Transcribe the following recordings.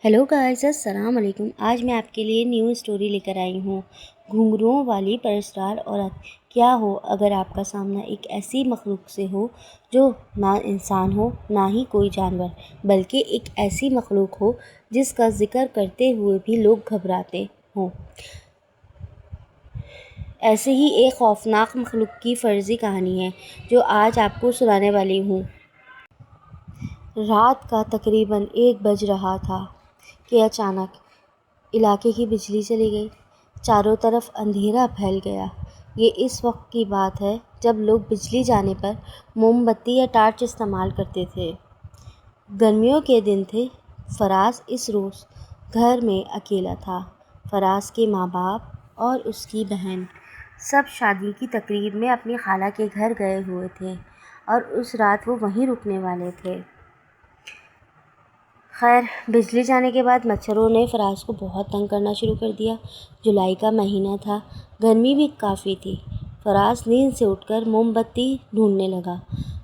Hello guys, अस्सलाम वालेकुम। आज मैं आपके लिए न्यू स्टोरी लेकर आई हूँ। घुंघरुओं वाली परस्तार औरत। क्या हो अगर आपका सामना एक ऐसी मखलूक से हो जो ना इंसान हो ना ही कोई जानवर, बल्कि एक ऐसी मखलूक हो जिसका जिक्र करते हुए भी लोग घबराते हों। ऐसे ही एक खौफनाक मखलूक की फ़र्ज़ी कहानी है जो आज आपको सुनाने वाली हूँ। रात का तकरीबन 1 बज रहा था कि अचानक इलाके की बिजली चली गई। चारों तरफ अंधेरा फैल गया। ये इस वक्त की बात है जब लोग बिजली जाने पर मोमबत्ती या टार्च इस्तेमाल करते थे। गर्मियों के दिन थे। फराज इस रोज़ घर में अकेला था। फराज के माँ बाप और उसकी बहन सब शादी की तकरीब में अपनी खाला के घर गए हुए थे और उस रात वो वहीं रुकने वाले थे। खैर, बिजली जाने के बाद मच्छरों ने फराज को बहुत तंग करना शुरू कर दिया। जुलाई का महीना था, गर्मी भी काफ़ी थी। फराज नींद से उठकर मोमबत्ती ढूंढने लगा,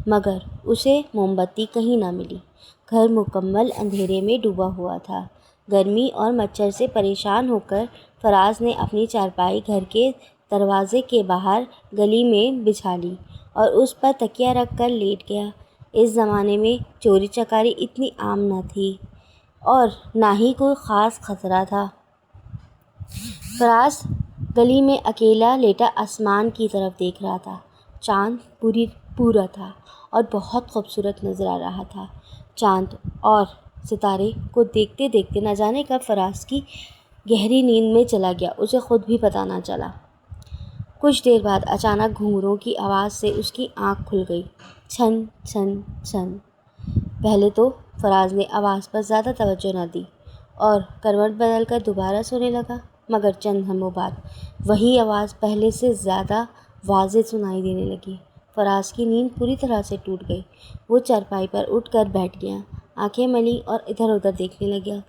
मगर उसे मोमबत्ती कहीं ना मिली। घर मुकम्मल अंधेरे में डूबा हुआ था। गर्मी और मच्छर से परेशान होकर फराज ने अपनी चारपाई घर के दरवाजे के बाहर गली में बिछा ली और उस पर तकिया रख कर लेट गया। इस ज़माने में चोरी चकारी इतनी आम न थी और ना ही कोई ख़ास खतरा था। फराज गली में अकेला लेटा आसमान की तरफ देख रहा था। चाँद पूरा था और बहुत खूबसूरत नज़र आ रहा था। चाँद और सितारे को देखते देखते न जाने कब फराज की गहरी नींद में चला गया, उसे खुद भी पता न चला। कुछ देर बाद अचानक घुंघरुओं की आवाज़ से उसकी आँख खुल गई। छन छन छन। पहले तो फराज ने आवाज़ पर ज़्यादा तवज्जो न दी और करवट बदल कर दोबारा सोने लगा, मगर चंद लम्हों बाद वही आवाज़ पहले से ज़्यादा वाज़ेह सुनाई देने लगी। फराज की नींद पूरी तरह से टूट गई। वो चारपाई पर उठकर बैठ गया, आंखें मली और इधर उधर देखने लगा।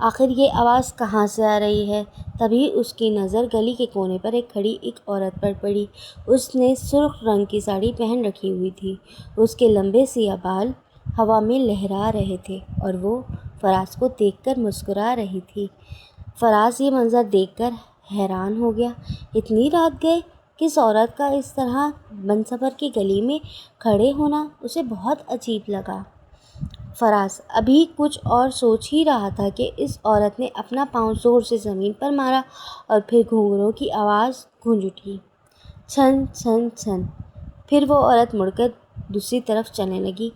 आखिर ये आवाज़ कहाँ से आ रही है? तभी उसकी नज़र गली के कोने पर खड़ी एक औरत पर पड़ी। उसने सुर्ख रंग की साड़ी पहन रखी हुई थी। उसके लंबे सियाह बाल हवा में लहरा रहे थे और वो फराज को देखकर मुस्कुरा रही थी। फराज ये मंज़र देखकर हैरान हो गया। इतनी रात गए किस औरत का इस तरह बनसबर की गली में खड़े होना उसे बहुत अजीब लगा। फराज अभी कुछ और सोच ही रहा था कि इस औरत ने अपना पाँव ज़ोर से ज़मीन पर मारा और फिर घुंघरुओं की आवाज़ गूंज उठी। छन छन छन। फिर वो औरत मुड़कर दूसरी तरफ चलने लगी।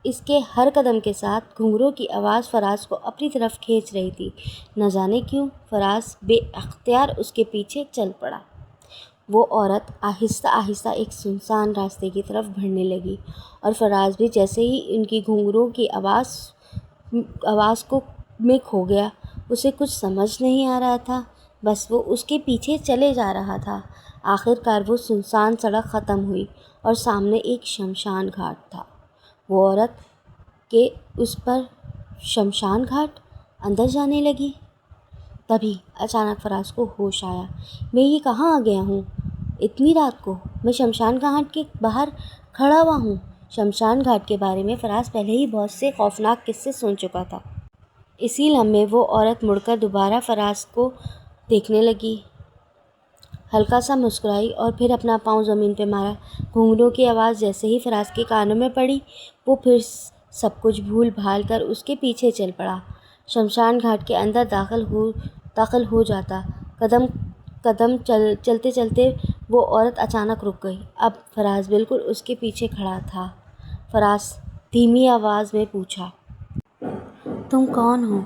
इसके हर कदम के साथ घुंघरुओं की आवाज़ फराज को अपनी तरफ खींच रही थी। न जाने क्यों फराज बेअख्तियार उसके पीछे चल पड़ा। वो औरत आहिस्ता आहिस्ता एक सुनसान रास्ते की तरफ बढ़ने लगी और फराज भी जैसे ही इनकी घुंघरुओं की आवाज़ को में खो गया। उसे कुछ समझ नहीं आ रहा था, बस वो उसके पीछे चले जा रहा था। आखिरकार वो सुनसान सड़क ख़त्म हुई और सामने एक शमशान घाट था। वो औरत के उस पर शमशान घाट अंदर जाने लगी। तभी अचानक फराज को होश आया। मैं ये कहाँ आ गया हूँ? इतनी रात को मैं शमशान घाट के बाहर खड़ा हुआ हूँ। शमशान घाट के बारे में फराज पहले ही बहुत से खौफनाक किस्से सुन चुका था। इसी लम्हे वो औरत मुड़कर दोबारा फराज को देखने लगी, हल्का सा मुस्कुराई और फिर अपना पाँव ज़मीन पे मारा। घुंघरुओं की आवाज़ जैसे ही फराज के कानों में पड़ी, वो फिर सब कुछ भूल भाल कर उसके पीछे चल पड़ा। शमशान घाट के अंदर दाखिल हो जाता कदम कदम चलते चलते वो औरत अचानक रुक गई। अब फराज बिल्कुल उसके पीछे खड़ा था। फराज धीमी आवाज़ में पूछा, तुम कौन हो?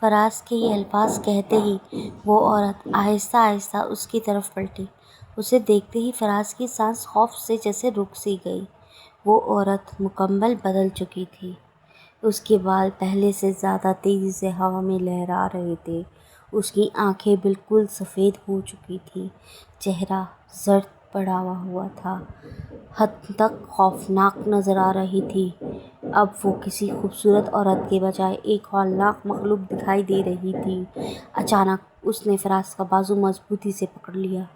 फराज के ये अल्फाज कहते ही वो औरत आहिस्ता आहिस्ता उसकी तरफ पलटी। उसे देखते ही फराज की सांस खौफ से जैसे रुक सी गई। वो औरत मुकम्मल बदल चुकी थी। उसके बाल पहले से ज़्यादा तेज़ी से हवा में लहरा रहे थे। उसकी आंखें बिल्कुल सफ़ेद हो चुकी थी। चेहरा जर्द पड़ा हुआ था, हद तक खौफनाक नज़र आ रही थी। अब वो किसी खूबसूरत औरत के बजाय एक हौलनाक मखलूक दिखाई दे रही थी। अचानक उसने फराज का बाजू मजबूती से पकड़ लिया।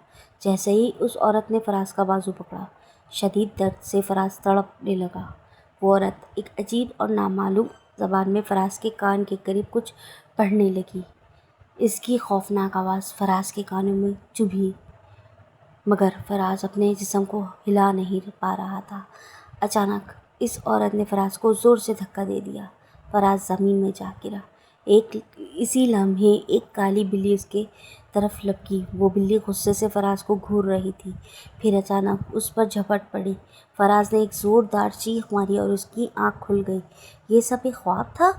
जैसे ही उस औरत ने फराज का बाजू पकड़ा, शदीद दर्द से फराज तड़पने लगा। वो औरत एक अजीब और नामालूम زبان میں فراز کے کان کے قریب کچھ پڑھنے لگی۔ اس کی خوفناک آواز فراز کے کانوں میں چبھی، مگر فراز اپنے جسم کو ہلا نہیں پا رہا تھا۔ اچانک اس عورت نے فراز کو زور سے دھکا دے دیا۔ فراز زمین میں جا گرا۔ اسی لمحے ایک کالی بلی اس کے طرف لپکی۔ وہ بلی غصے سے فراز کو گھور رہی تھی، پھر اچانک اس پر جھپٹ پڑی۔ فراز نے ایک زوردار چیخ ماری اور اس کی آنکھ کھل گئی۔ یہ سب ایک خواب تھا؟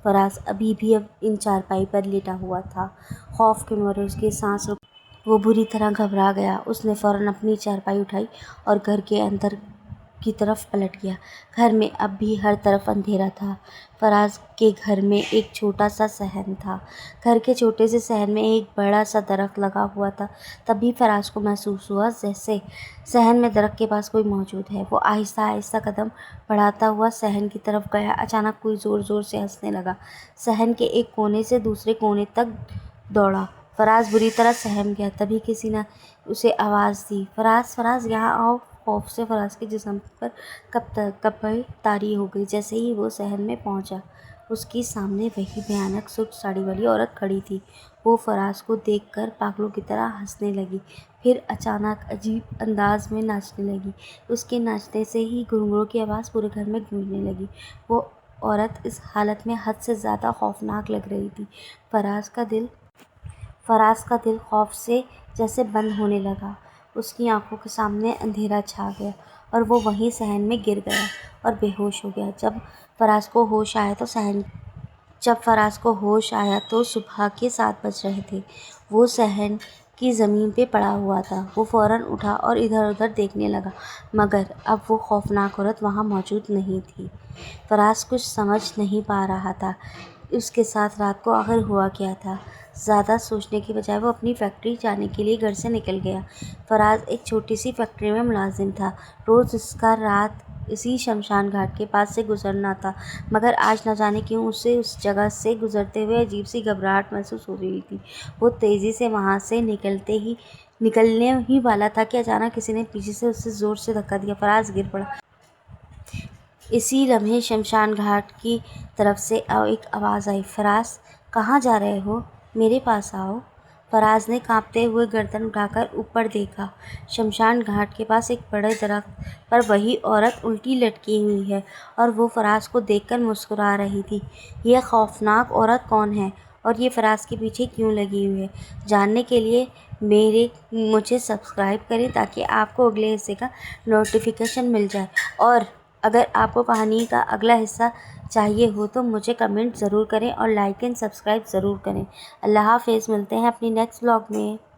فراز ابھی بھی ان چارپائی پر لیٹا ہوا تھا، خوف کے مارے اس کی سانس رک۔ وہ بری طرح گھبرا گیا۔ اس نے فوراً اپنی چارپائی اٹھائی اور گھر کے اندر کی طرف پلٹ گیا۔ گھر میں اب بھی ہر طرف اندھیرا تھا۔ فراز کے گھر میں ایک چھوٹا سا صحن تھا۔ گھر کے چھوٹے سے صحن میں ایک بڑا سا درخت لگا ہوا تھا۔ تبھی فراز کو محسوس ہوا جیسے صحن میں درخت کے پاس کوئی موجود ہے۔ وہ آہستہ آہستہ قدم بڑھاتا ہوا صحن کی طرف گیا۔ اچانک کوئی زور زور سے ہنسنے لگا۔ صحن کے ایک کونے سے دوسرے کونے تک دوڑا۔ فراز بری طرح سہم گیا۔ تبھی کسی نے اسے آواز دی، فراز، فراز، یہاں آؤ۔ خوف سے فراز کے جسم پر کپیں طاری ہو گئی۔ جیسے ہی وہ صحن میں پہنچا، اس کے سامنے وہی بھیانک سرخ ساڑی والی عورت کھڑی تھی۔ وہ فراز کو دیکھ کر پاگلوں کی طرح ہنسنے لگی، پھر اچانک عجیب انداز میں ناچنے لگی۔ اس کے ناچنے سے ہی گھنگرو کی آواز پورے گھر میں گونجنے لگی۔ وہ عورت اس حالت میں حد سے زیادہ خوفناک لگ رہی تھی۔ فراز کا دل خوف سے جیسے بند ہونے لگا۔ اس کی آنکھوں کے سامنے اندھیرا چھا گیا اور وہ وہیں صحن میں گر گیا اور بے ہوش ہو گیا۔ جب فراز کو ہوش آیا تو صبح کے 7 بج رہے تھے۔ وہ صحن کی زمین پہ پڑا ہوا تھا۔ وہ فوراً اٹھا اور ادھر ادھر دیکھنے لگا، مگر اب وہ خوفناک عورت وہاں موجود نہیں تھی۔ فراز کچھ سمجھ نہیں پا رہا تھا اس کے ساتھ رات کو آخر ہوا کیا تھا۔ زیادہ سوچنے کی بجائے وہ اپنی فیکٹری جانے کے لیے گھر سے نکل گیا۔ فراز ایک چھوٹی سی فیکٹری میں ملازم تھا۔ روز اس کا رات اسی شمشان گھاٹ کے پاس سے گزرنا تھا، مگر آج نہ جانے کیوں اسے اس جگہ سے گزرتے ہوئے عجیب سی گھبراہٹ محسوس ہو رہی تھی۔ وہ تیزی سے وہاں سے نکلنے ہی والا تھا کہ اچانک کسی نے پیچھے سے اسے زور سے دھکا دیا۔ فراز گر پڑا۔ اسی لمحے شمشان گھاٹ کی طرف سے ایک آواز آئی، فراز، کہاں جا رہے ہو؟ میرے پاس آؤ۔ فراز نے کانپتے ہوئے گردن اٹھا کر اوپر دیکھا۔ شمشان گھاٹ کے پاس ایک بڑے درخت پر وہی عورت الٹی لٹکی ہوئی ہے اور وہ فراز کو دیکھ کر مسکرا رہی تھی۔ یہ خوفناک عورت کون ہے اور یہ فراز کے پیچھے کیوں لگی ہوئی ہے؟ جاننے کے لیے مجھے سبسکرائب کریں تاکہ آپ کو اگلے حصے کا نوٹیفیکیشن مل جائے، اور اگر آپ کو کہانی کا اگلا حصہ چاہیے ہو تو مجھے کمنٹ ضرور کریں اور لائک اینڈ سبسکرائب ضرور کریں۔ اللہ حافظ، ملتے ہیں اپنی نیکسٹ ولاگ میں۔